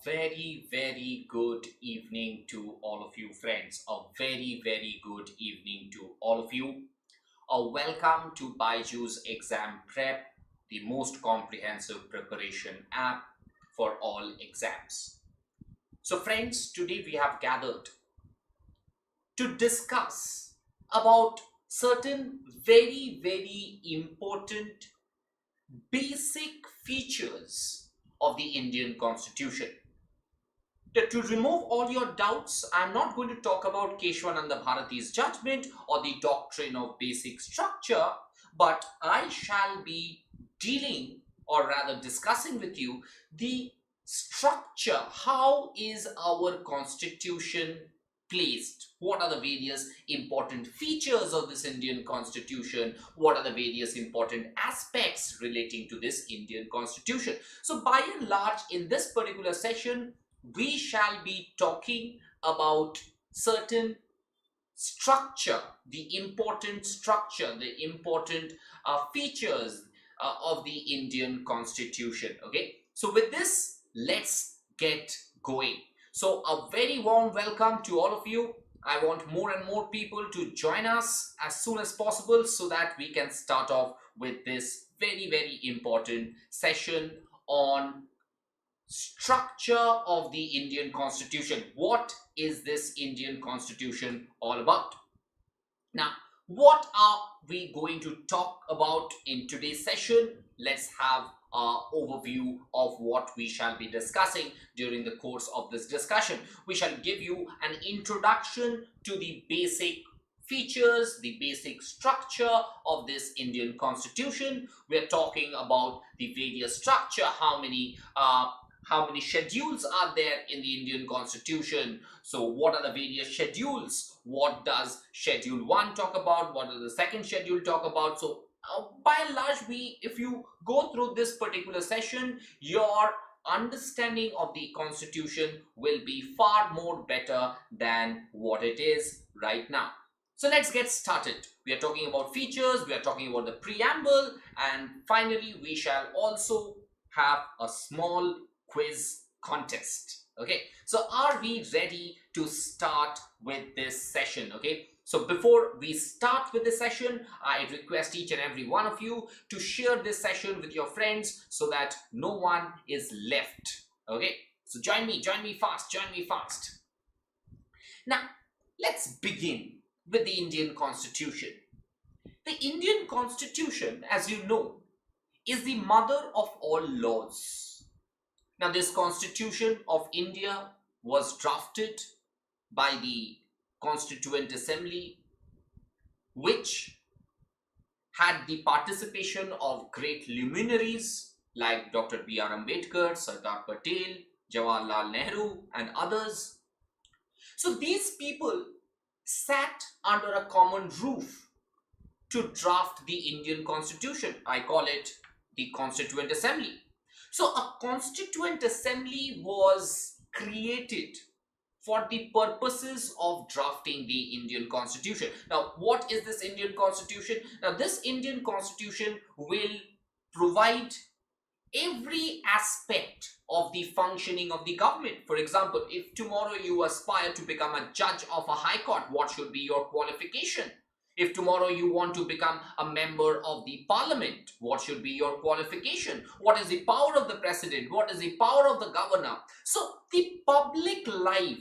very good evening to all of you friends. A very good evening to all of you. Welcome to BYJU'S Exam Prep, the most comprehensive preparation app for all exams. So friends, today we have gathered to discuss about certain very important basic features of the Indian Constitution. To remove all your doubts, I'm not going to talk about Keshwananda Bharati's judgment or the doctrine of basic structure, but I shall be dealing or rather discussing with you the structure. How is our constitution placed? What are the various important features of this Indian constitution? What are the various important aspects relating to this Indian constitution? So by and large, in this particular session, we shall be talking about certain structure, the important structure, the important features of the Indian Constitution. Okay, so with this, let's get going. So a very warm welcome to all of you. I want more and more people to join us as soon as possible so that we can start off with this very important session on structure of the Indian Constitution. What is this Indian Constitution all about? Now, what are we going to talk about in today's session? Let's have an overview of what we shall be discussing during the course of this discussion. We shall give you an introduction to the basic features, the basic structure of this Indian Constitution. We're talking about the various structure, how many schedules are there in the Indian Constitution. So what are the various schedules? What does Schedule 1 talk about? What does the second schedule talk about? So by and large, if you go through this particular session, your understanding of the Constitution will be far more better than what it is right now. So let's get started. We are talking about features, we are talking about the preamble, and finally we shall also have a small quiz contest. Okay, so are we ready to start with this session? Okay, so before we start with the session, I request each and every one of you to share this session with your friends so that no one is left. Okay, so join me fast. Now let's begin with the Indian Constitution. The Indian Constitution, as you know, is the mother of all laws. Now, this Constitution of India was drafted by the Constituent Assembly, which had the participation of great luminaries like Dr. B.R. Ambedkar, Sardar Patel, Jawaharlal Nehru, and others. So these people sat under a common roof to draft the Indian Constitution. I call it the Constituent Assembly. So a Constituent Assembly was created for the purposes of drafting the Indian Constitution. Now, what is this Indian Constitution? Now, this Indian Constitution will provide every aspect of the functioning of the government. For example, if tomorrow you aspire to become a judge of a high court, what should be your qualification? If tomorrow you want to become a member of the parliament, what should be your qualification? What is the power of the president? What is the power of the governor? So the public life,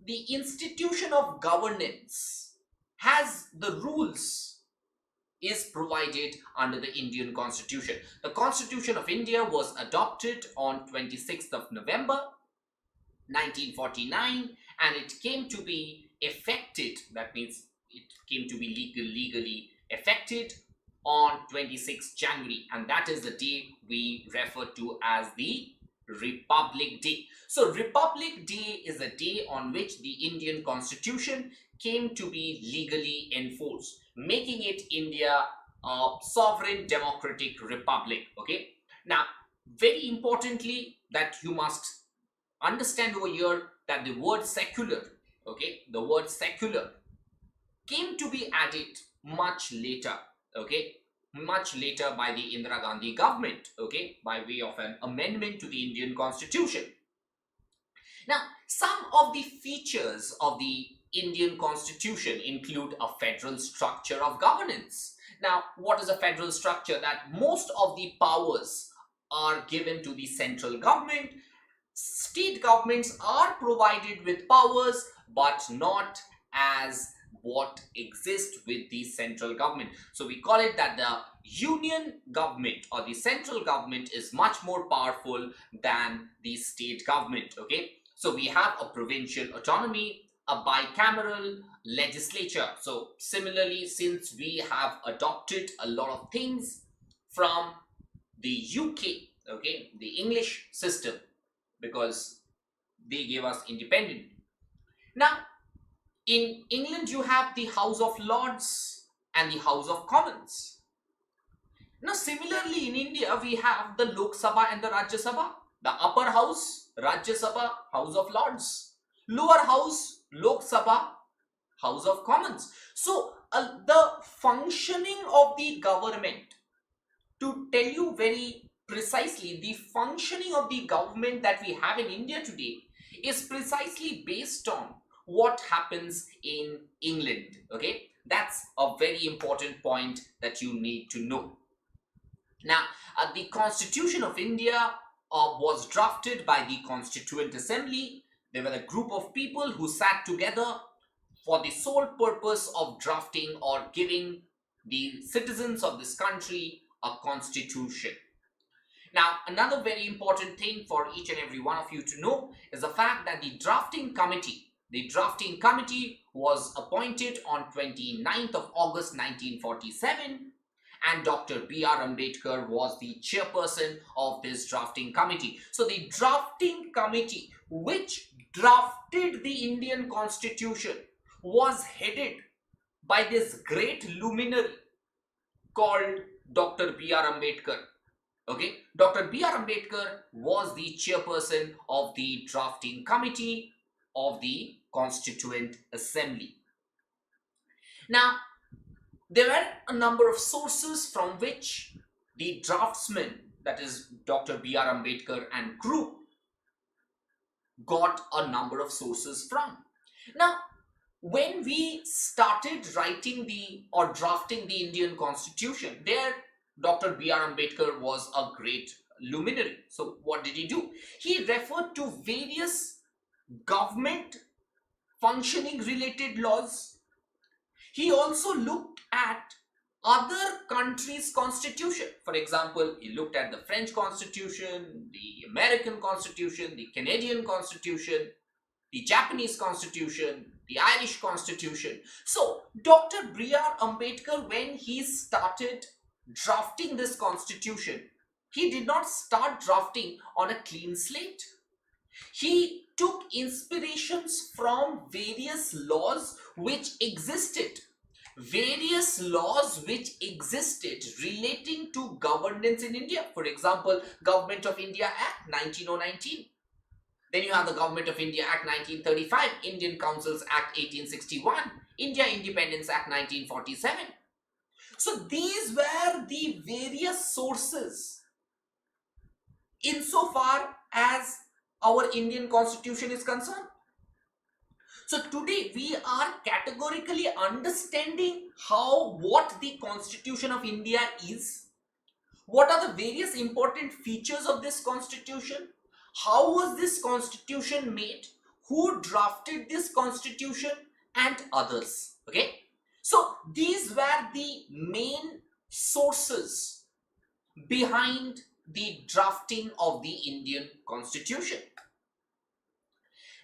the institution of governance has the rules is provided under the Indian Constitution. The Constitution of India was adopted on 26th of November 1949 and it came to be effected, that means it came to be legally effected on 26th January, and that is the day we refer to as the Republic Day. So Republic Day is the day on which the Indian Constitution came to be legally enforced, making it India a sovereign democratic republic. Okay, now very importantly that you must understand over here that the word secular, okay, the word secular came to be added much later, okay, much later by the Indira Gandhi government, okay, by way of an amendment to the Indian Constitution. Now, some of the features of the Indian Constitution include a federal structure of governance. Now, what is a federal structure? That most of the powers are given to the central government. State governments are provided with powers, but not as what exists with the central government. So we call it that the union government or the central government is much more powerful than the state government. Okay, so we have a provincial autonomy, a bicameral legislature. So similarly, since we have adopted a lot of things from the UK, okay, the English system, because they gave us independence. Now, in England, you have the House of Lords and the House of Commons. Now, similarly, in India, we have the Lok Sabha and the Rajya Sabha. The upper house, Rajya Sabha, House of Lords. Lower house, Lok Sabha, House of Commons. So, the functioning of the government, to tell you very precisely, the functioning of the government that we have in India today is precisely based on what happens in England. Okay, that's a very important point that you need to know. Now, the Constitution of India was drafted by the Constituent Assembly. There were a group of people who sat together for the sole purpose of drafting or giving the citizens of this country a constitution. Now, another very important thing for each and every one of you to know is the fact that the drafting committee was appointed on 29th of August 1947, and Dr. B.R. Ambedkar was the chairperson of this drafting committee. So the drafting committee which drafted the Indian Constitution was headed by this great luminary called Dr. B.R. Ambedkar. Okay, Dr. B.R. Ambedkar was the chairperson of the drafting committee of the Constituent Assembly. Now, there were a number of sources from which the draftsman, that is Dr. B.R. Ambedkar and group, got a number of sources from. Now, when we started writing or drafting the Indian Constitution, there Dr. B.R. Ambedkar was a great luminary. So what did he do? He referred to various government functioning related laws. He also looked at other countries' constitution. For example, he looked at the French Constitution, the American Constitution, the Canadian Constitution, the Japanese Constitution, the Irish Constitution. So Dr. B.R. Ambedkar, when he started drafting this constitution, he did not start drafting on a clean slate. He took inspirations from various laws which existed relating to governance in India. For example, Government of India Act 1919. Then you have the Government of India Act 1935, Indian Councils Act 1861, India Independence Act 1947. So these were the various sources insofar as our Indian Constitution is concerned. So today we are categorically understanding what the Constitution of India is, what are the various important features of this Constitution, how was this Constitution made, who drafted this Constitution, and others. Okay, so these were the main sources behind the drafting of the Indian Constitution.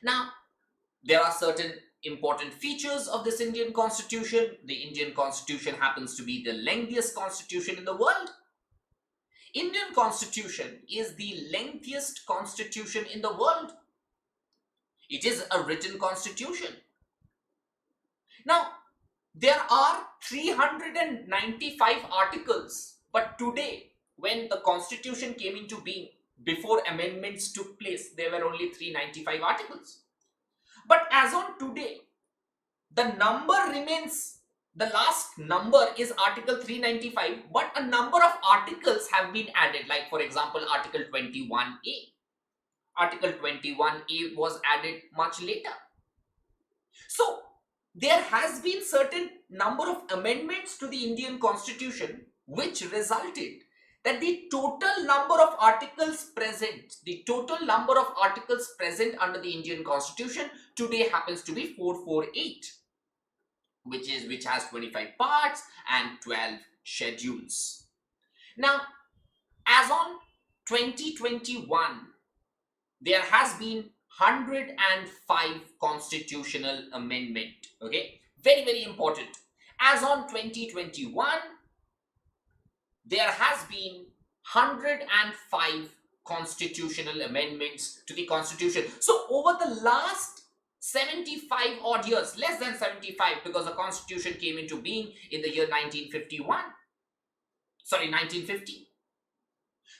Now, there are certain important features of this Indian Constitution. The Indian Constitution happens to be the lengthiest constitution in the world. Indian Constitution is the lengthiest constitution in the world. It is a written constitution. Now, there are 395 articles, but today, when the Constitution came into being, before amendments took place, there were only 395 articles. But as on today, the number remains, the last number is Article 395, but a number of articles have been added, like for example, Article 21A. Article 21A was added much later. So there has been certain number of amendments to the Indian Constitution which resulted that the total number of articles present, under the Indian Constitution today happens to be 448, which has 25 parts and 12 schedules. Now, as on 2021, there has been 105 constitutional amendment. Okay, very, very important. As on 2021, there has been 105 constitutional amendments to the Constitution. So over the last 75 odd years, less than 75, because the Constitution came into being in the year 1950.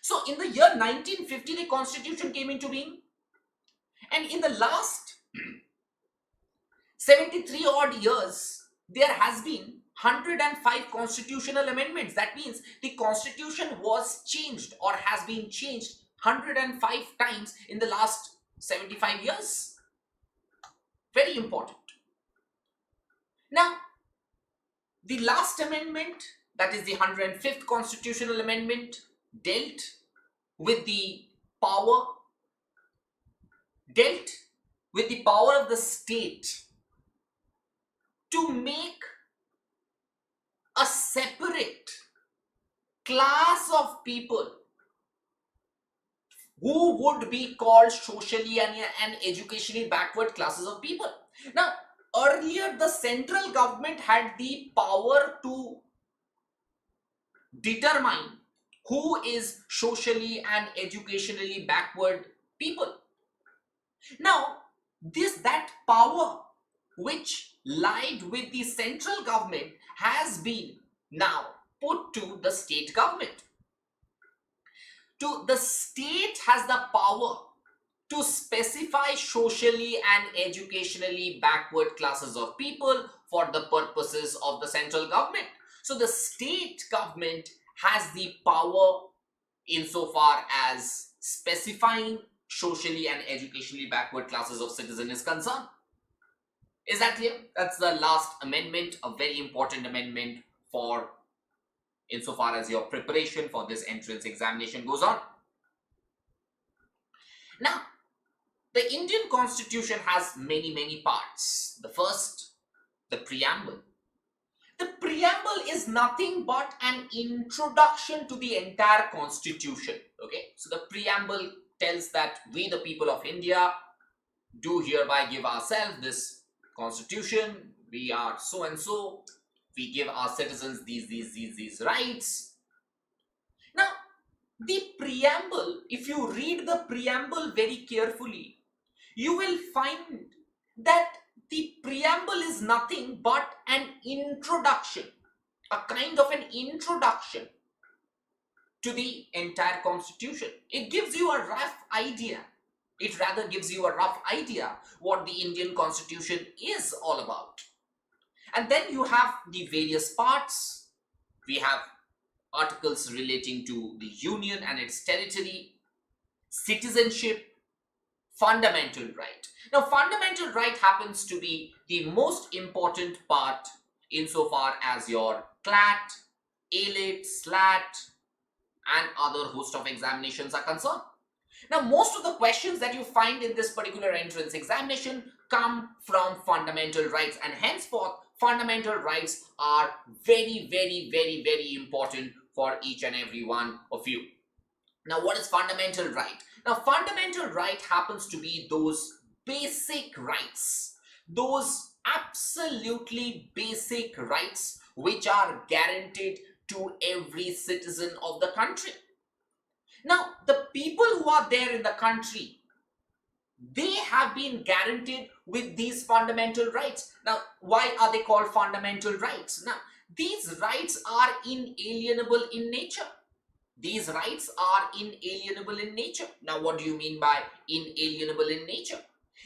So in the year 1950, the Constitution came into being, and in the last 73 odd years, there has been 105 constitutional amendments. That means the Constitution was changed or has been changed 105 times in the last 75 years. Very important. Now, the last amendment, that is the 105th constitutional amendment, dealt with the power of the state to make a separate class of people who would be called socially and educationally backward classes of people. Now, earlier the central government had the power to determine who is socially and educationally backward people. Now, that power which lied with the central government has been now put to the state government. The state has the power to specify socially and educationally backward classes of people for the purposes of the central government. So the state government has the power insofar as specifying socially and educationally backward classes of citizen is concerned. Is that clear? That's the last amendment, a very important amendment for insofar as your preparation for this entrance examination goes on. Now, the Indian Constitution has many, many parts. The first, the preamble. The preamble is nothing but an introduction to the entire Constitution. Okay, so the preamble tells that we, the people of India, do hereby give ourselves this Constitution. We are so and so. We give our citizens these rights. Now, the preamble, if you read the preamble very carefully, you will find that the preamble is nothing but an introduction, a kind of an introduction to the entire Constitution. It gives you a rough idea. It rather gives you a rough idea what the Indian Constitution is all about. And then you have the various parts. We have articles relating to the Union and its territory, citizenship, fundamental right. Now, fundamental right happens to be the most important part insofar as your CLAT, ALIT, SLAT, and other host of examinations are concerned. Now, most of the questions that you find in this particular entrance examination come from fundamental rights, and henceforth, fundamental rights are very, very, very, very important for each and every one of you. Now, what is fundamental right? Now, fundamental right happens to be those basic rights, those absolutely basic rights which are guaranteed to every citizen of the country. Now, the people who are there in the country, they have been guaranteed with these fundamental rights. Now, why are they called fundamental rights? Now, these rights are inalienable in nature. These rights are inalienable in nature. Now, what do you mean by inalienable in nature?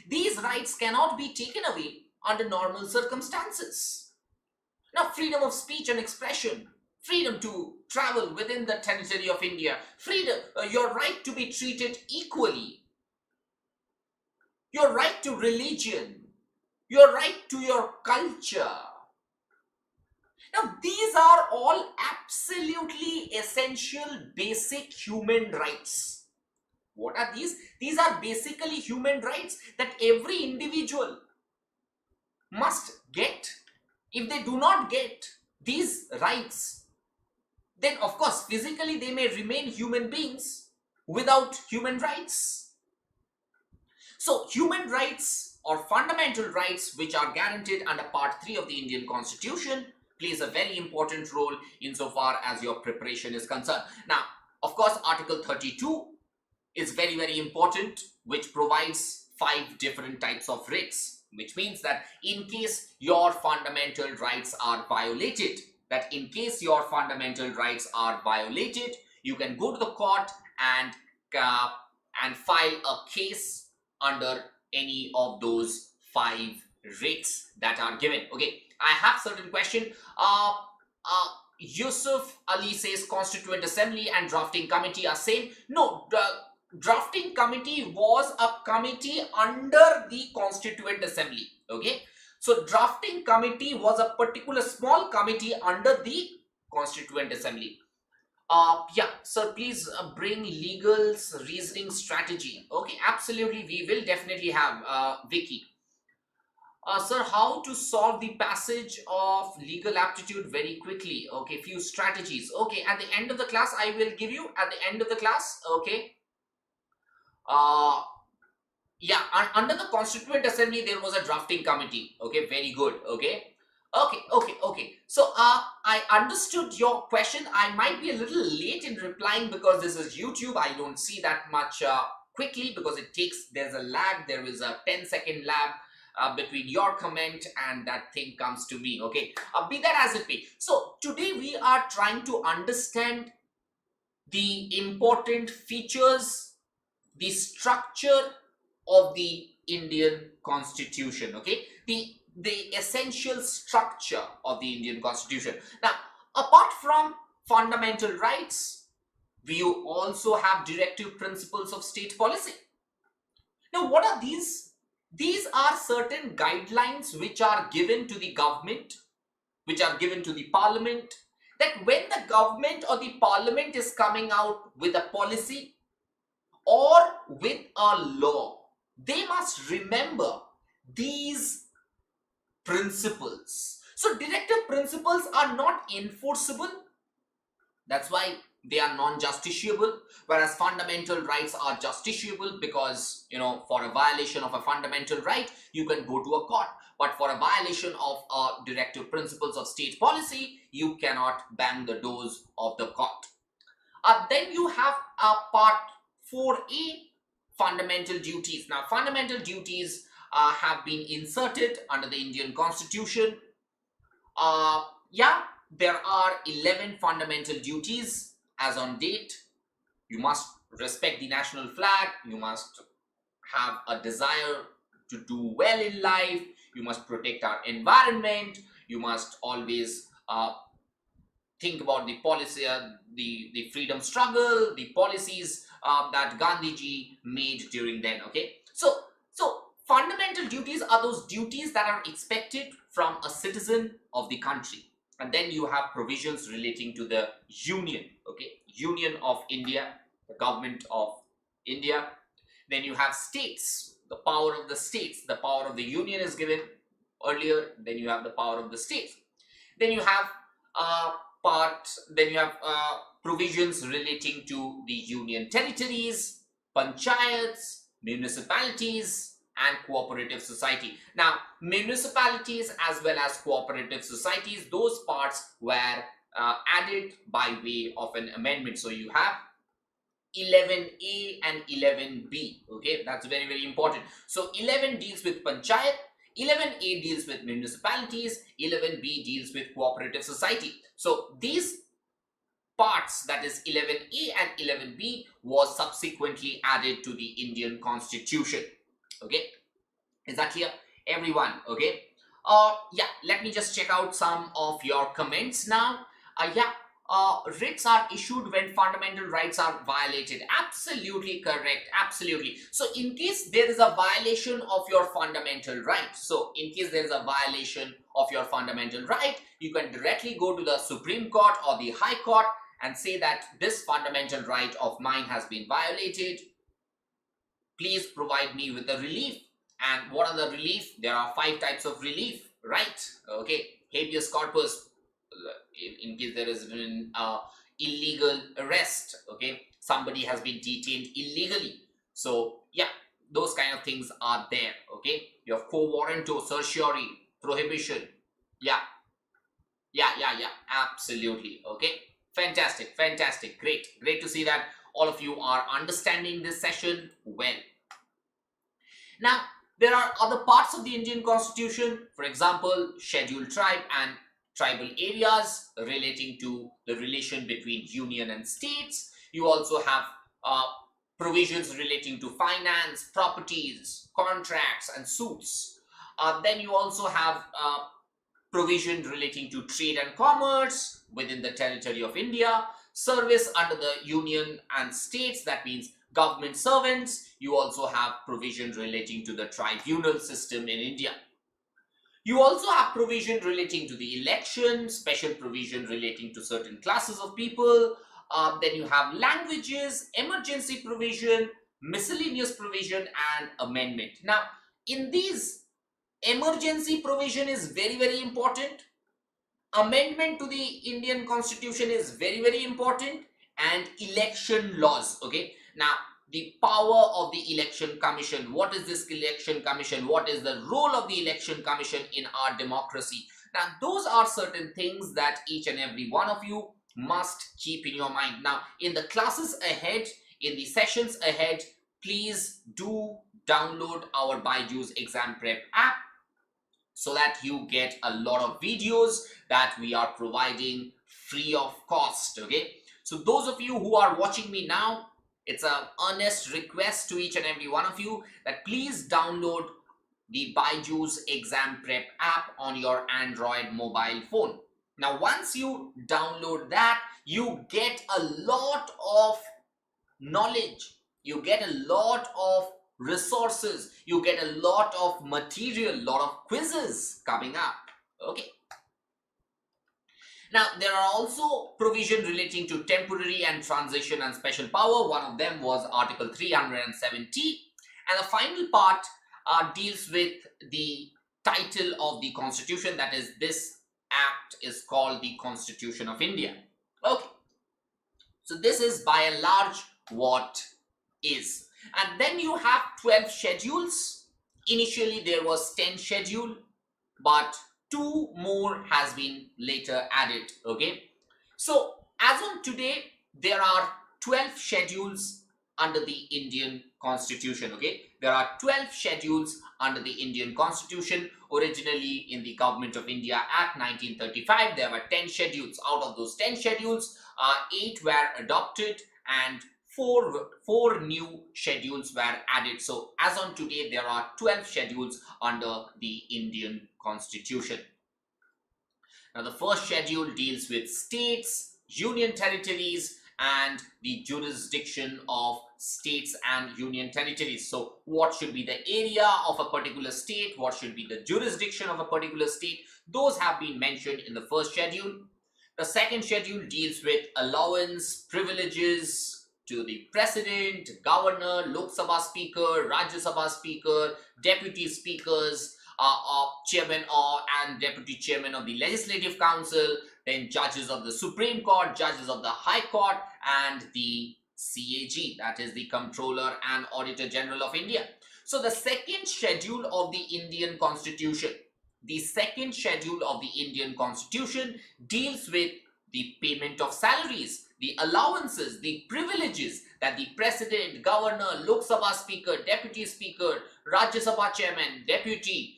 These rights cannot be taken away under normal circumstances. Now, freedom of speech and expression, freedom to travel within the territory of India, freedom, your right to be treated equally your right to religion, your right to your culture. Now, these are all absolutely essential, basic human rights. What are these? These are basically human rights that every individual must get. If they do not get these rights, then of course, physically they may remain human beings without human rights. So, human rights or fundamental rights, which are guaranteed under Part 3 of the Indian Constitution, plays a very important role insofar as your preparation is concerned. Now, of course, Article 32 is very, very important, which provides 5 different types of writs, which means that in case your fundamental rights are violated, you can go to the court and file a case under any of those 5 writs that are given. Okay, I have certain question. Yusuf Ali says Constituent Assembly and Drafting Committee are same. No, the Drafting Committee was a committee under the Constituent Assembly. Okay, so Drafting Committee was a particular small committee under the Constituent Assembly. Yeah, sir, please bring legal's reasoning strategy. Okay, absolutely, we will definitely have Vicky. Sir, how to solve the passage of legal aptitude very quickly? Okay, few strategies. Okay, at the end of the class, I will give you at the end of the class. Okay. Yeah, under the Constituent Assembly, there was a drafting committee. Okay, very good. Okay. Okay. So, I understood your question. I might be a little late in replying because this is YouTube. I don't see that much quickly because there's a lag. There is a 10-second lag between your comment and that thing comes to me. Okay, be that as it may. So, today we are trying to understand the important features, the structure of the Indian Constitution. Okay, the essential structure of the Indian Constitution. Now, apart from fundamental rights, we also have directive principles of state policy. Now, what are these? These are certain guidelines which are given to the government, which are given to the parliament, that when the government or the parliament is coming out with a policy or with a law, they must remember these principles. So directive principles are not enforceable. That's why they are non-justiciable, whereas fundamental rights are justiciable because, for a violation of a fundamental right, you can go to a court. But for a violation of directive principles of state policy, you cannot bang the doors of the court. Then you have Part 4A, fundamental duties. Now, fundamental duties have been inserted under the Indian Constitution. Yeah, there are 11 fundamental duties as on date. You must respect the national flag. You must have a desire to do well in life. You must protect our environment. You must always think about the policy, the freedom struggle, the policies that Gandhiji made during then. Okay, so fundamental duties are those duties that are expected from a citizen of the country. And then you have provisions relating to the Union, okay, Union of India, the government of India. Then you have states, the power of the states. The power of the Union is given earlier. Then you have the power of the states. Then you have provisions relating to the Union territories, panchayats, municipalities, and cooperative society. Now, municipalities as well as cooperative societies, those parts were added by way of an amendment. So you have 11A and 11B. Okay, that's very, very important. So 11 deals with panchayat, 11A deals with municipalities, 11B deals with cooperative society. So these parts, that is 11A and 11B, was subsequently added to the Indian Constitution. Okay, is that clear, everyone? Okay, yeah, let me just check out some of your comments now. writs are issued when fundamental rights are violated. Absolutely correct. Absolutely. So in case there is a violation of your fundamental right, you can directly go to the Supreme Court or the High Court and say that this fundamental right of mine has been violated. Please provide me with a relief. And what are the relief? There are 5 types of relief, right? Okay. Habeas corpus, in case there has been illegal arrest, okay, somebody has been detained illegally. So yeah, those kind of things are there. Okay, you have quo warranto, certiorari, prohibition. Yeah, absolutely. Okay, fantastic, great to see that all of you are understanding this session well. Now, there are other parts of the Indian Constitution, for example, scheduled tribe and tribal areas relating to the relation between union and states. You also have provisions relating to finance, properties, contracts, and suits. Then you also have provision relating to trade and commerce within the territory of India, service under the union and states, that means government servants. You also have provision relating to the tribunal system in India. You also have provision relating to the election, special provision relating to certain classes of people. Then you have languages, emergency provision, miscellaneous provision, and amendment. Now, in these, emergency provision is very important. Amendment to the Indian Constitution is very important, and election laws. Okay, now the power of the election commission. What is this election commission? What is the role of the election commission in our democracy? Now, those are certain things that each and every one of you must keep in your mind. Now, in the classes ahead, in the sessions ahead, please do download our BYJU'S exam prep app, so that you get a lot of videos that we are providing free of cost. Okay, so those of you who are watching me now, it's an earnest request to each and every one of you that please download the BYJU'S exam prep app on your Android mobile phone. Now, once you download that, you get a lot of knowledge, you get a lot of resources, you get a lot of material, lot of quizzes coming up. Okay, now there are also provision relating to temporary and transition and special power. One of them was Article 370, and the final part deals with the title of the Constitution. That is, this act is called the Constitution of India. Okay, so this is by and large what is. And then you have 12 schedules. Initially there was 10 schedule, but 2 more has been later added. Okay, so as on today there are 12 schedules under the Indian Constitution. Okay, there are 12 schedules under the Indian Constitution. Originally in the Government of India Act 1935 there were 10 schedules. Out of those 10 schedules, 8 were adopted and four new schedules were added. So as on today there are 12 schedules under the Indian Constitution. Now, the first schedule deals with states, union territories, and the jurisdiction of states and union territories. So what should be the area of a particular state, what should be the jurisdiction of a particular state, those have been mentioned in the first schedule. The second schedule deals with allowance, privileges to the President, Governor, Lok Sabha Speaker, Rajya Sabha Speaker, Deputy Speakers, Chairman and Deputy Chairman of the Legislative Council, then judges of the Supreme Court, judges of the High Court, and the CAG, that is the Comptroller and Auditor General of India. So the second schedule of the Indian Constitution, deals with the payment of salaries, the allowances, the privileges that the President, Governor, Lok Sabha Speaker, Deputy Speaker, Rajya Sabha Chairman, Deputy,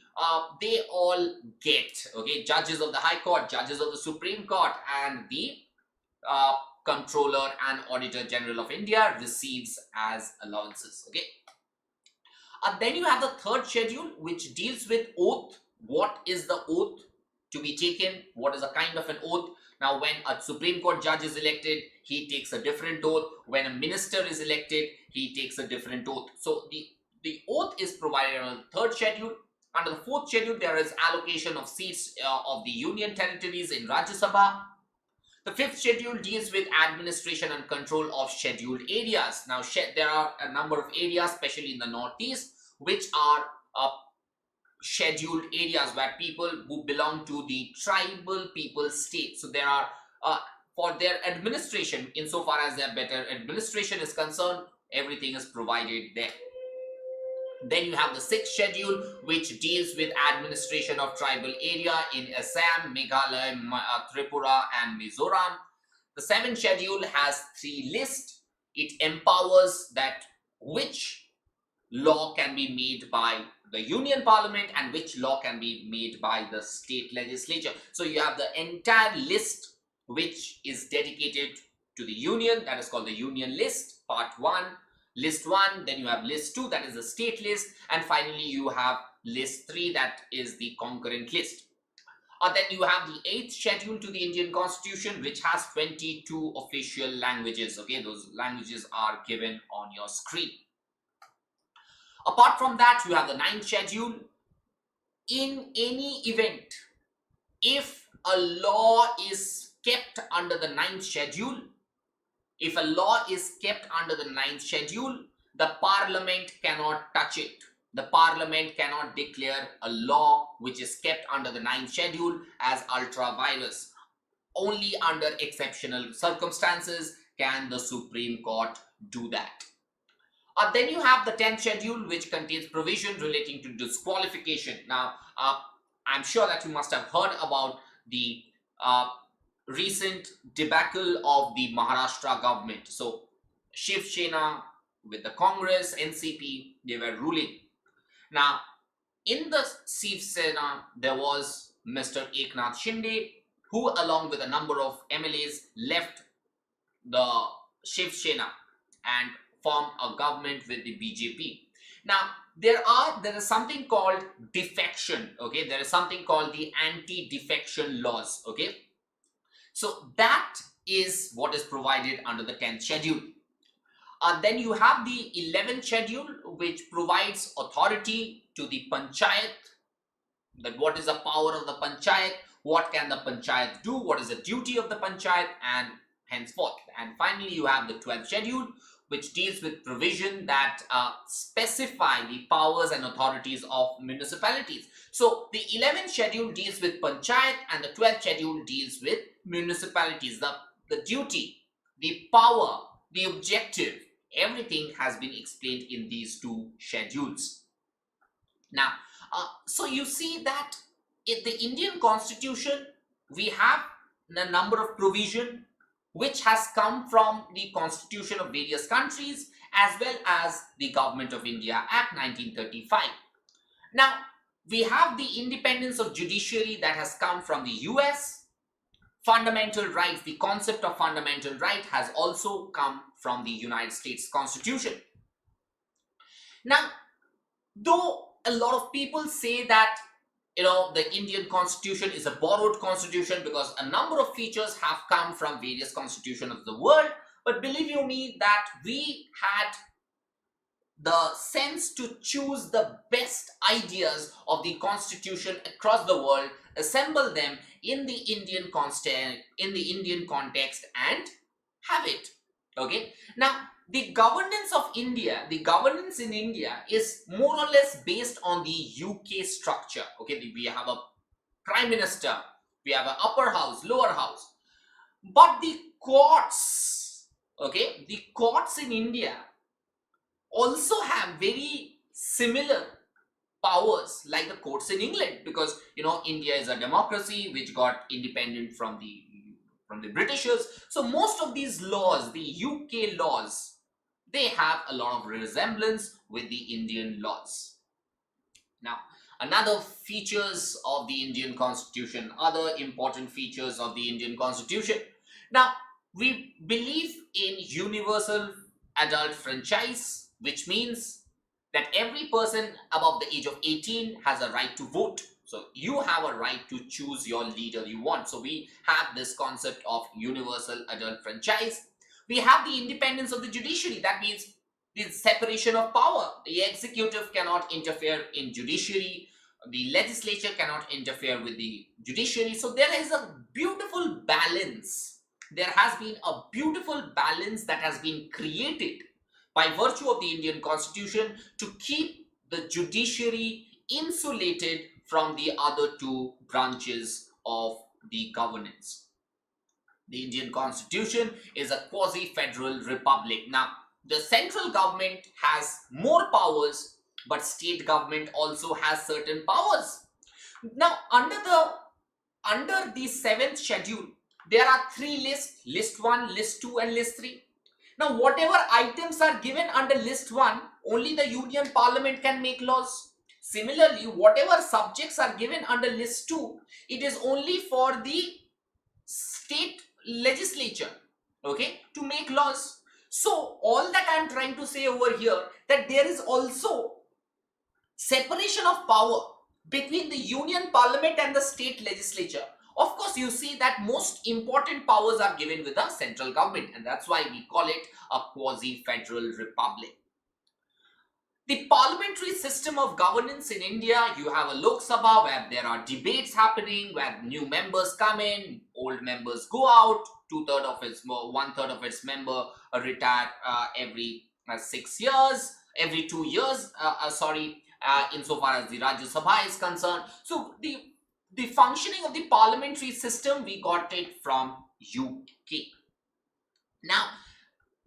they all get. Okay, judges of the High Court, judges of the Supreme Court, and the Comptroller and Auditor General of India receives as allowances. Okay, then you have the third schedule, which deals with oath. What is the oath? to be taken. What is a kind of an oath? Now, when a Supreme Court judge is elected, he takes a different oath. When a minister is elected, he takes a different oath. So the oath is provided on the third schedule. Under the fourth schedule, there is allocation of seats of the union territories in Rajya Sabha. The fifth schedule deals with administration and control of scheduled areas. Now, there are a number of areas, especially in the northeast, which are scheduled areas where people who belong to the tribal people state. So there are, for their administration, insofar as their better administration is concerned, everything is provided there. Then you have the sixth schedule, which deals with administration of tribal area in Assam, Meghalaya, Tripura, and Mizoram. The seventh schedule has 3 lists. It empowers that which law can be made by the Union Parliament and which law can be made by the state legislature. So you have the entire list which is dedicated to the Union, that is called the Union List, Part 1. List 1, then you have list 2, that is the state list, and finally you have list 3, that is the concurrent list. Then you have the 8th schedule to the Indian Constitution, which has 22 official languages. Okay, those languages are given on your screen. Apart from that, you have the 9th schedule. In any event, if a law is kept under the 9th schedule, if a law is kept under the 9th schedule, the Parliament cannot touch it. The Parliament cannot declare a law which is kept under the 9th schedule as ultra vires. Only under exceptional circumstances can the Supreme Court do that. Then you have the 10th schedule, which contains provision relating to disqualification. Now, I'm sure that you must have heard about the recent debacle of the Maharashtra government. So Shiv Sena with the Congress, NCP, they were ruling. Now, in the Shiv Sena, there was Mr. Eknath Shinde, who along with a number of MLAs left the Shiv Sena and formed a government with the BJP. Now, there is something called defection. Okay, there is something called the anti-defection laws. Okay, so that is what is provided under the 10th schedule. Then you have the 11th schedule, which provides authority to the panchayat, that what is the power of the panchayat, what can the panchayat do, what is the duty of the panchayat, and henceforth. And finally, you have the 12th schedule, which deals with provision that specify the powers and authorities of municipalities. So the 11th schedule deals with panchayat and the 12th schedule deals with municipalities. The duty, the power, the objective, everything has been explained in these 2 schedules. Now, so you see that in the Indian Constitution, we have a number of provision which has come from the Constitution of various countries as well as the Government of India Act 1935. Now, we have the independence of judiciary that has come from the US. Fundamental rights, the concept of fundamental right has also come from the United States Constitution. Now, though a lot of people say that the Indian Constitution is a borrowed constitution because a number of features have come from various constitutions of the world, but believe you me that we had the sense to choose the best ideas of the constitution across the world, assemble them in the Indian context, and have it. Okay. Now, the governance in India is more or less based on the UK structure. Okay, we have a prime minister, we have an upper house, lower house, but the courts, okay, the courts in India also have very similar powers like the courts in England, because India is a democracy which got independent from the Britishers. So most of these laws, the UK laws, they have a lot of resemblance with the Indian laws. Now, another features of the Indian Constitution, other important features of the Indian Constitution. Now, we believe in universal adult franchise, which means that every person above the age of 18 has a right to vote. So you have a right to choose your leader you want. So we have this concept of universal adult franchise. We have the independence of the judiciary. That means the separation of power. The executive cannot interfere in judiciary. The legislature cannot interfere with the judiciary. So there is a beautiful balance. There has been a beautiful balance that has been created by virtue of the Indian Constitution to keep the judiciary insulated from the other two branches of the governance. The Indian Constitution is a quasi-federal republic. Now, the central government has more powers, but state government also has certain powers. Now, under the seventh schedule, there are three lists: list 1, list 2, and list 3. Now, whatever items are given under list 1, only the Union Parliament can make laws. Similarly, whatever subjects are given under list 2, it is only for the state legislature, okay, to make laws. So all that I am trying to say over here, that there is also separation of power between the Union Parliament and the state legislature. Of course, you see that most important powers are given with the central government, and that's why we call it a quasi-federal republic. The parliamentary system of governance in India, you have a Lok Sabha where there are debates happening, where new members come in, old members go out, one-third of its member retire every 6 years, every 2 years, insofar as the Rajya Sabha is concerned. So the functioning of the parliamentary system, we got it from UK. Now,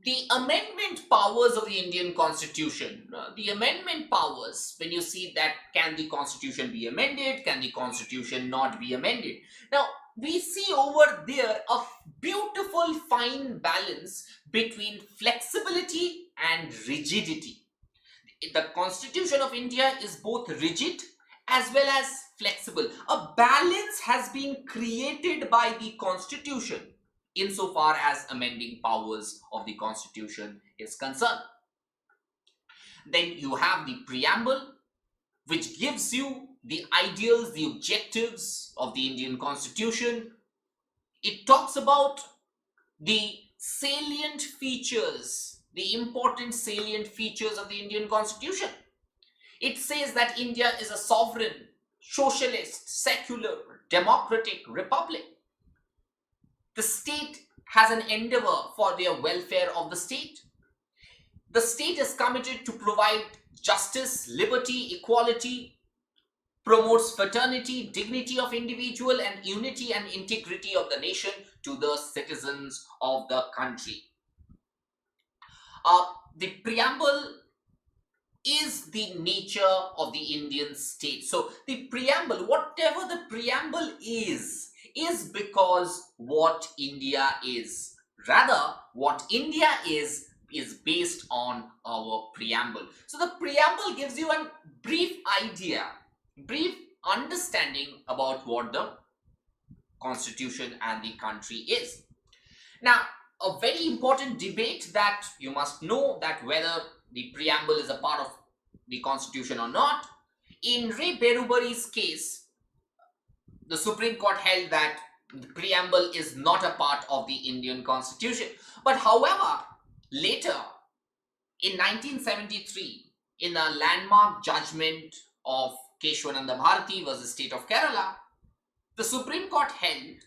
the amendment powers of the Indian Constitution, the amendment powers, when you see that, can the Constitution be amended, can the Constitution not be amended? Now, we see over there a beautiful fine balance between flexibility and rigidity. The Constitution of India is both rigid as well as flexible. A balance has been created by the Constitution insofar as amending powers of the Constitution is concerned. Then you have the preamble, which gives you the ideals, the objectives of the Indian Constitution. It talks about the salient features, the important salient features of the Indian Constitution. It says that India is a sovereign, socialist, secular, democratic republic. The state has an endeavor for the welfare of the state. The state is committed to provide justice, liberty, equality, promotes fraternity, dignity of individual, and unity and integrity of the nation to the citizens of the country. The preamble is the nature of the Indian state. So the preamble, whatever the preamble is because what India is. Rather, what India is based on our preamble. So the preamble gives you a brief idea, brief understanding about what the Constitution and the country is. Now, a very important debate that you must know, that whether the preamble is a part of the Constitution or not. In Ray Berubari's case, the Supreme Court held that the preamble is not a part of the Indian Constitution. But however, later in 1973, in a landmark judgment of Keshwananda Bharati versus State of Kerala, the Supreme Court held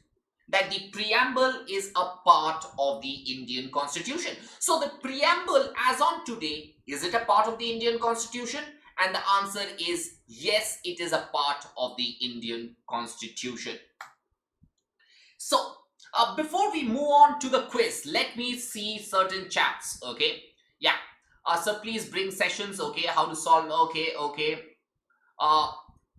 that the preamble is a part of the Indian Constitution. So the preamble as on today, is it a part of the Indian Constitution? And the answer is yes, it is a part of the Indian Constitution. So before we move on to the quiz, let me see certain chats. Okay, yeah. So please bring sessions. Okay, how to solve. Okay.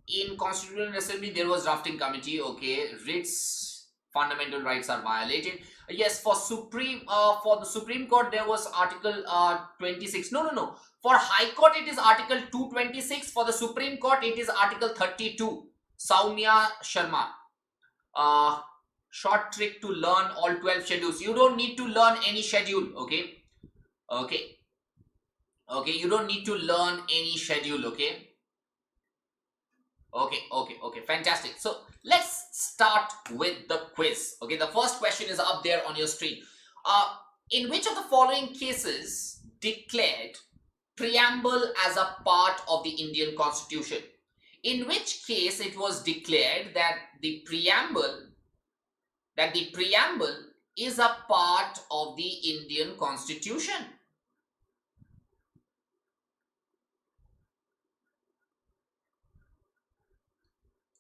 In Constitutional Assembly there was drafting committee. Okay, writs, fundamental rights are violated. Yes, for the Supreme Court there was Article 26. No. For High Court it is Article 226. For the Supreme Court it is Article 32. Soumya Sharma. Short trick to learn all 12 schedules. You don't need to learn any schedule. Okay. You don't need to learn any schedule. Okay. Okay, fantastic. So let's start with the quiz. Okay, the first question is up there on your screen. In which of the following cases declared preamble as a part of the Indian Constitution? In which case it was declared that the preamble is a part of the Indian Constitution?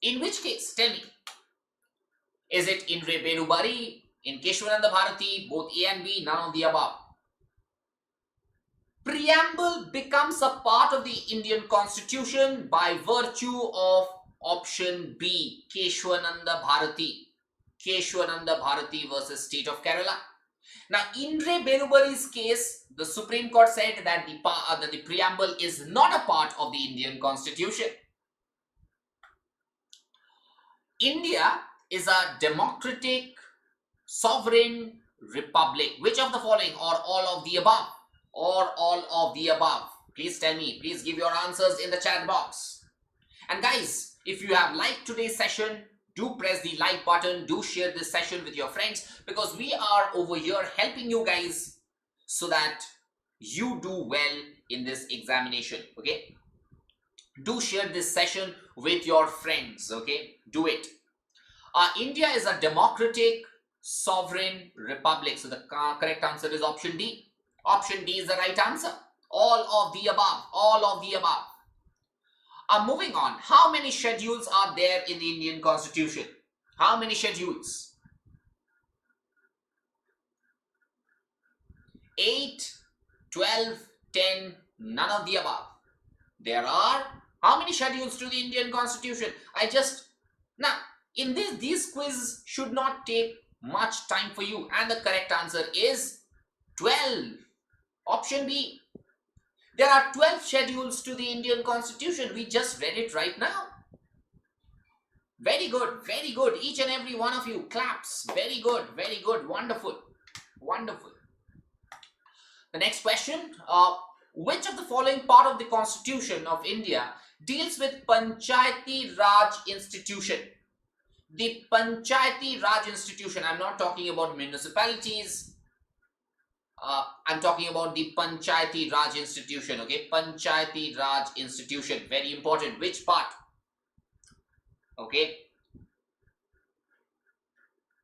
In which case? Tell me. Is it in Re Berubari, in Keshwananda Bharati, both A and B, none of the above? Preamble becomes a part of the Indian Constitution by virtue of option B, Keshwananda Bharati. Keshwananda Bharati versus State of Kerala. Now, in Re Berubari's case, the Supreme Court said that the preamble is not a part of the Indian Constitution. India is a democratic, sovereign republic. Which of the following, or all of the above? Or all of the above? Please tell me. Please give your answers in the chat box. And guys, if you have liked today's session, do press the like button. Do share this session with your friends, because we are over here helping you guys so that you do well in this examination. Okay, do share this session with your friends. Okay, do it. India is a democratic, sovereign republic. So the correct answer is option D. Option D is the right answer. All of the above. All of the above. Moving on. How many schedules are there in the Indian Constitution? How many schedules? 8, 12, 10, none of the above. There are how many schedules to the Indian Constitution? Now, in these quizzes should not take much time for you, and the correct answer is 12. Option B. There are 12 schedules to the Indian Constitution. We just read it right now. Very good, very good. Each and every one of you claps. Very good, wonderful, wonderful. The next question, which of the following part of the Constitution of India deals with Panchayati Raj institution? The Panchayati Raj institution, I'm not talking about municipalities, I'm talking about the Panchayati Raj institution. Okay, Panchayati Raj institution, very important. Which part? Okay,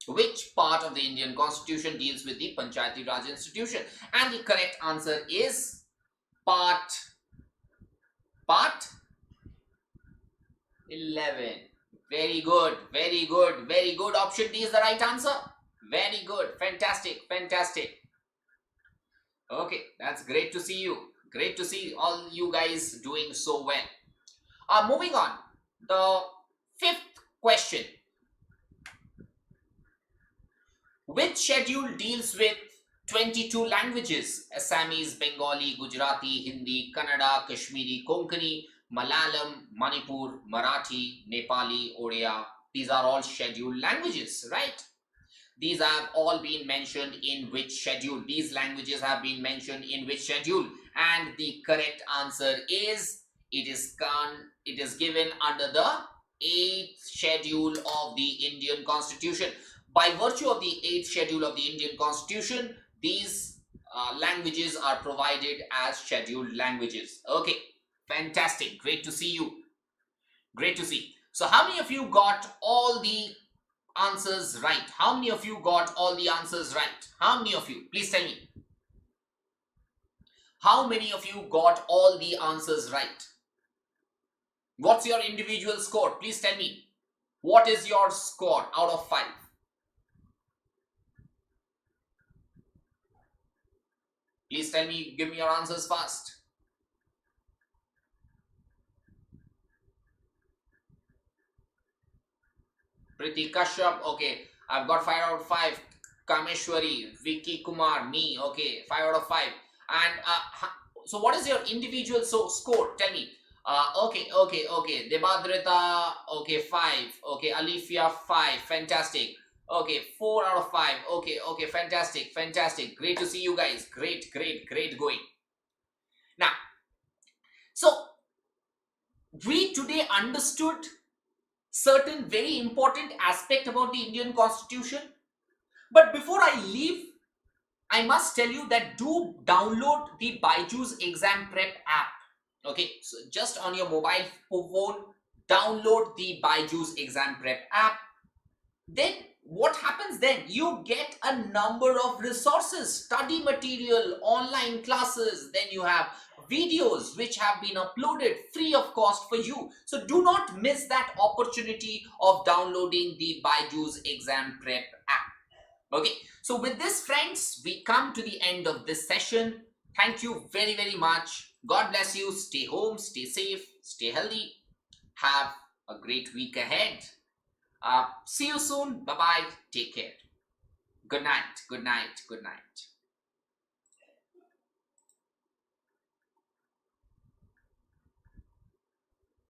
which part of the Indian Constitution deals with the Panchayati Raj institution? And the correct answer is part 11. Very good, very good, very good. Option D is the right answer. Very good, fantastic, fantastic. Okay, that's great to see you. Great to see all you guys doing so well. Moving on, the fifth question. Which schedule deals with 22 languages? Assamese, Bengali, Gujarati, Hindi, Kannada, Kashmiri, Konkani, Malayalam, Manipur, Marathi, Nepali, Odia. These are all scheduled languages, right? These have all been mentioned in which schedule? These languages have been mentioned in which schedule? And the correct answer is it is given under the 8th schedule of the Indian Constitution. By virtue of the 8th schedule of the Indian Constitution, these languages are provided as scheduled languages. Okay, fantastic. Great to see you. Great to see. So how many of you got all the answers right? How many of you got all the answers right? How many of you? Please tell me. How many of you got all the answers right? What's your individual score? Please tell me. What is your score out of 5? Please tell me, give me your answers fast. Priti Kashyap, okay. I've got 5 out of 5. Kameshwari, Vicky Kumar, me, okay. 5 out of 5. And so what is your individual score? Tell me. Okay. Debadrita, okay, 5. Okay, Alifia, 5. Fantastic. Okay, 4 out of 5. Okay, fantastic. Great to see you guys. Great going. Now, so we today understood certain very important aspect about the Indian Constitution. But before I leave, I must tell you that do download the BYJU'S exam prep app. Okay, so just on your mobile phone, download the BYJU'S exam prep app. Then what happens then? You get a number of resources, study material, online classes, then you have videos which have been uploaded free of cost for you. So do not miss that opportunity of downloading the BYJU'S exam prep app. Okay, so with this, friends, we come to the end of this session. Thank you very, very much. God bless you. Stay home, stay safe, stay healthy. Have a great week ahead. See you soon. Bye bye. Take care. Good night. Good night. Good night.